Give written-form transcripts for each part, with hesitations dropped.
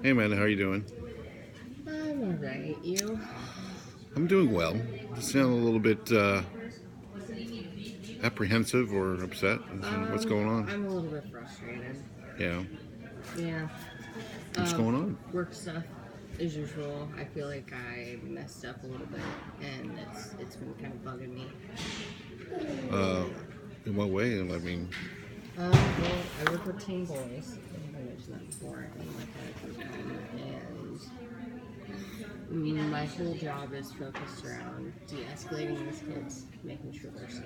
Hey man, how are you doing? I'm alright. You? I'm doing well. You sound a little bit apprehensive or upset. What's going on? I'm a little bit frustrated. Yeah. Yeah. What's going on? Work stuff as usual. I feel like I messed up a little bit, and it's been kind of bugging me. Uh, in what way? I mean, Well, I work with teen boys. I think I mentioned that before, in my kind of group home, and my whole job is focused around de-escalating these kids, making sure they're safe.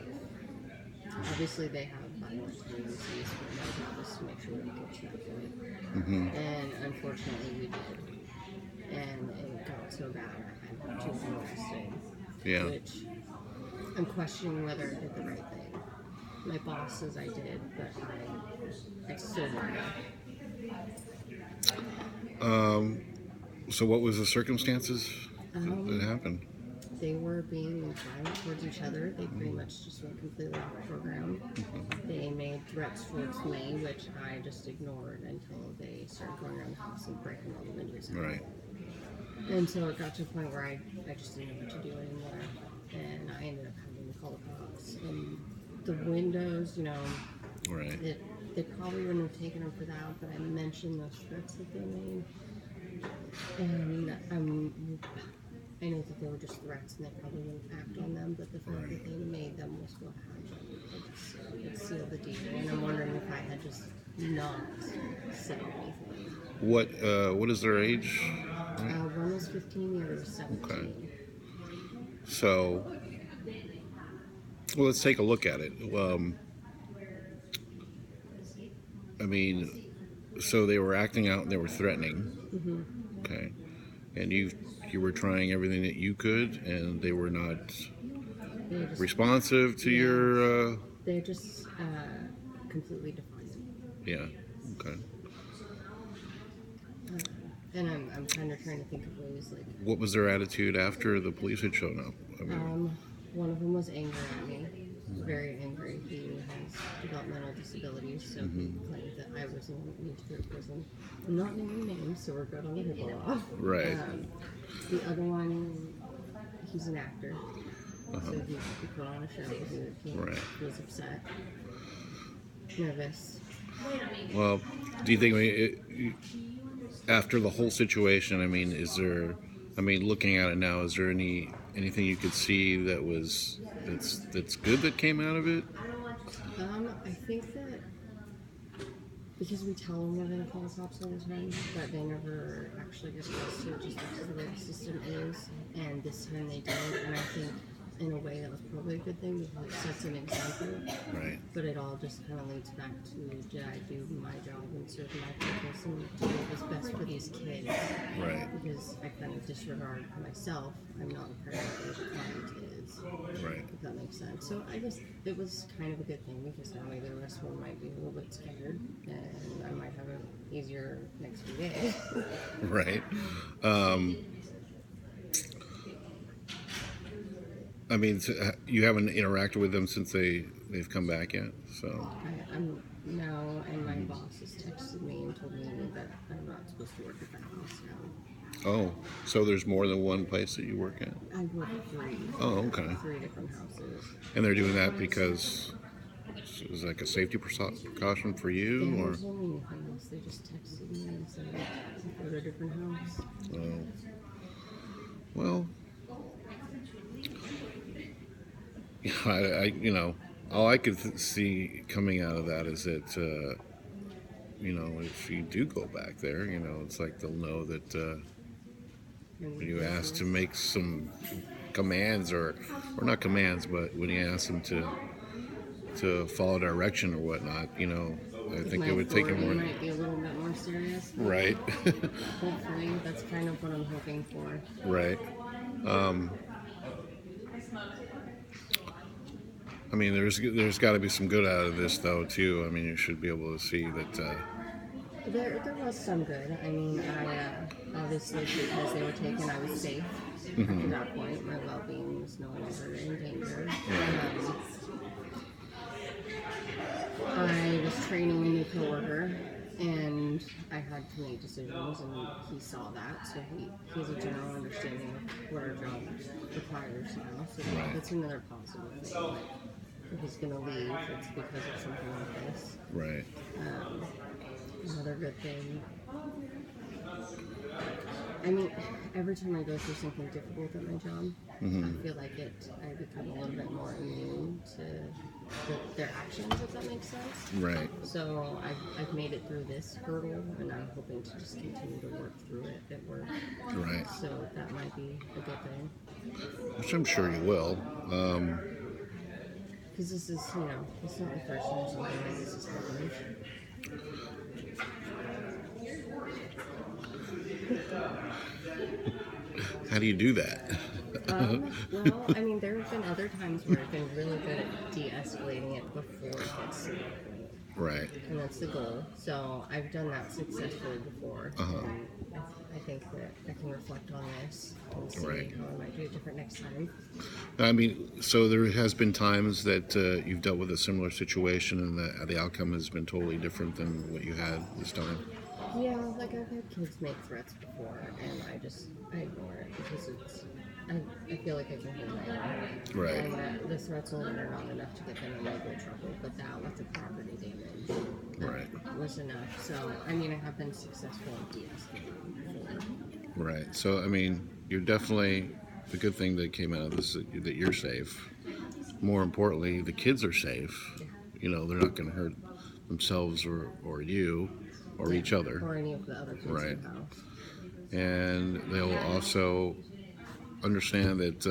Obviously, they have violent tendencies, but my job is to make sure we don't get to that point. hmm And unfortunately, we did. And it got so bad, I had two of them arrested, yeah. which I'm questioning whether I did the right thing. My boss says I did, but I still wonder. Um, so what was the circumstances that Um, happened? they were being violent towards each other. They pretty much just went completely off program. They made threats towards me, which I just ignored until they started going around the house and breaking all the windows out. Right. And so it got to a point where I just didn't know what to do anymore. And I ended up having to call the cops. And the windows, Right. they probably wouldn't have taken them for that, but I mentioned those threats that they made. And I know that they were just threats and they probably wouldn't act on them, but the fact that they made them was what happened. It sealed the deal. And I'm wondering if I had just not said anything. What is their age? One was 15, the other was Okay. 17. So, well, let's take a look at it. I mean, so they were acting out and they were threatening. Mm-hmm. Okay. And you were trying everything that you could, and they were not responsive to Yeah. your. They're just completely defiant. Yeah. Okay. And I'm kind of trying to think of ways like. What was their attitude after the police had shown up? I mean, One of them was angry at me, very angry. He has developmental disabilities, so he claimed that I was the one that needed to go to prison. I'm not naming names, so we're good on the HIPAA law. right. The other one, he's an actor, Uh-huh. so he put on a show. He Right. was upset, nervous. Well, do you think after the whole situation? I mean, is there? I mean, looking at it now, is there anything you could see that's good that came out of it? I think that because we tell them we're going to call the cops all the time, but they never actually get arrested just because of the way the system is. And this time they did, and I think in a way that was probably a good thing because it sets an example. Right. But it all just kind of leads back to did I do my job and serve my purpose and do what was best for these kids? Right. Because I kind of disregard myself. I'm not a parent of the client is. Right. If that makes sense. So I guess it was kind of a good thing because now maybe the rest of them might be a little bit scared and I might have an easier next few days. Right. I mean, you haven't interacted with them since they've come back yet, so. I'm no, and my boss has texted me and told me that I'm not supposed to work at that house now. Oh, so there's more than one place that you work at? I work at three. Oh, okay. Three different houses. And they're doing that because it's like a safety precaution for They you, or? haven't told me anything else. They just texted me and said go to a different house. Oh. Well, all I could see coming out of that is that, if you do go back there, it's like they'll know that when you ask to make some commands or not commands, but when you ask them to follow direction or whatnot, I think they would take it more. Might be a little bit more serious. Right. Hopefully, that's kind of what I'm hoping for. Right. I mean, there's got to be some good out of this, though, too. I mean, you should be able to see that. There was some good. I mean, I obviously because they were taken, I was safe. At that point, my well-being was no longer in danger. I was training a new coworker And I had to make decisions, and he saw that, so he has a general understanding of what our job requires now. So Right. that's another positive thing. Like, if he's gonna leave, it's because of something like this. Right. Another good thing. I mean, every time I go through something difficult at my job, I feel like I become a little bit more immune to their actions, if that makes sense. Right. So I've made it through this hurdle, and I'm hoping to just continue to work through it at work. Right. So that might be a good thing. Which I'm sure you will. Because this is, it's not the first time something like this has happened. How do you do that? Well, I mean, there have been other times where I've been really good at de-escalating it before it gets to that point. Right. And that's the goal. So I've done that successfully before. And I think that I can reflect on this and see Right. how I might do it different next time. I mean, so there has been times that you've dealt with a similar situation, and the outcome has been totally different than what you had this time. Yeah, like I've had kids make threats before, and I ignore it because I feel like I can hold my own. Right. And the threats alone are not enough to get them in legal trouble, but that with the property damage Right. was enough. So, I mean, I have been successful in de-escalating before. Right. So, I mean, you're definitely, the good thing that came out of this is that you're safe. More importantly, the kids are safe. You know, they're not going to hurt themselves or you or each other. Or any of the other kids Right. in the house. And they'll also understand that,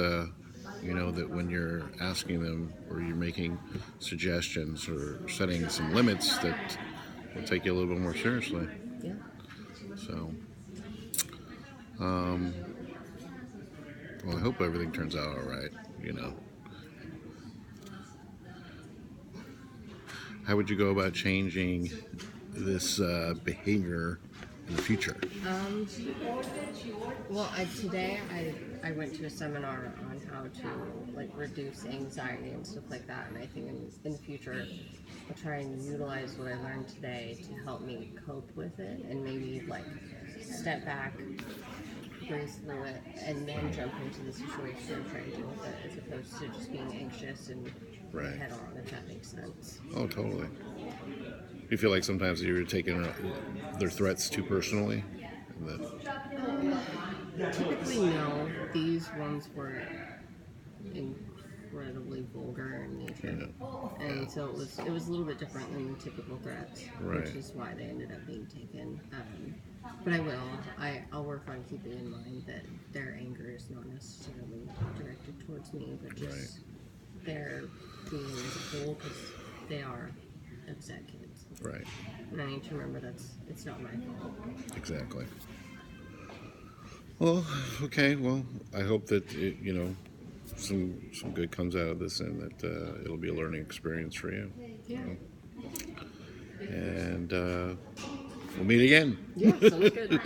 you know, that when you're asking them or you're making suggestions or setting some limits, that will take you a little bit more seriously. Yeah. So, well, I hope everything turns out all right, you know. How would you go about changing this behavior in the future? Well, today I went to a seminar on how to like reduce anxiety and stuff like that, and I think in the future I'll try and utilize what I learned today to help me cope with it, and maybe like step back, breathe through it, and then jump into the situation and try and deal with it, as opposed to just being anxious and Right. head on, if that makes sense. Oh, totally. You feel like sometimes you're taking their threats too personally? Typically, no. These ones were incredibly vulgar in nature, and so it was a little bit different than the typical threats, Right. which is why they ended up being taken. But I'll work on keeping in mind that their anger is not necessarily directed towards me, but just their being as a whole, because they are upset kids. Right. And I need to remember it's not my fault. Exactly. Well, okay. Well, I hope that some good comes out of this, and that it'll be a learning experience for you. Yeah. And we'll meet again. Yeah, sounds good.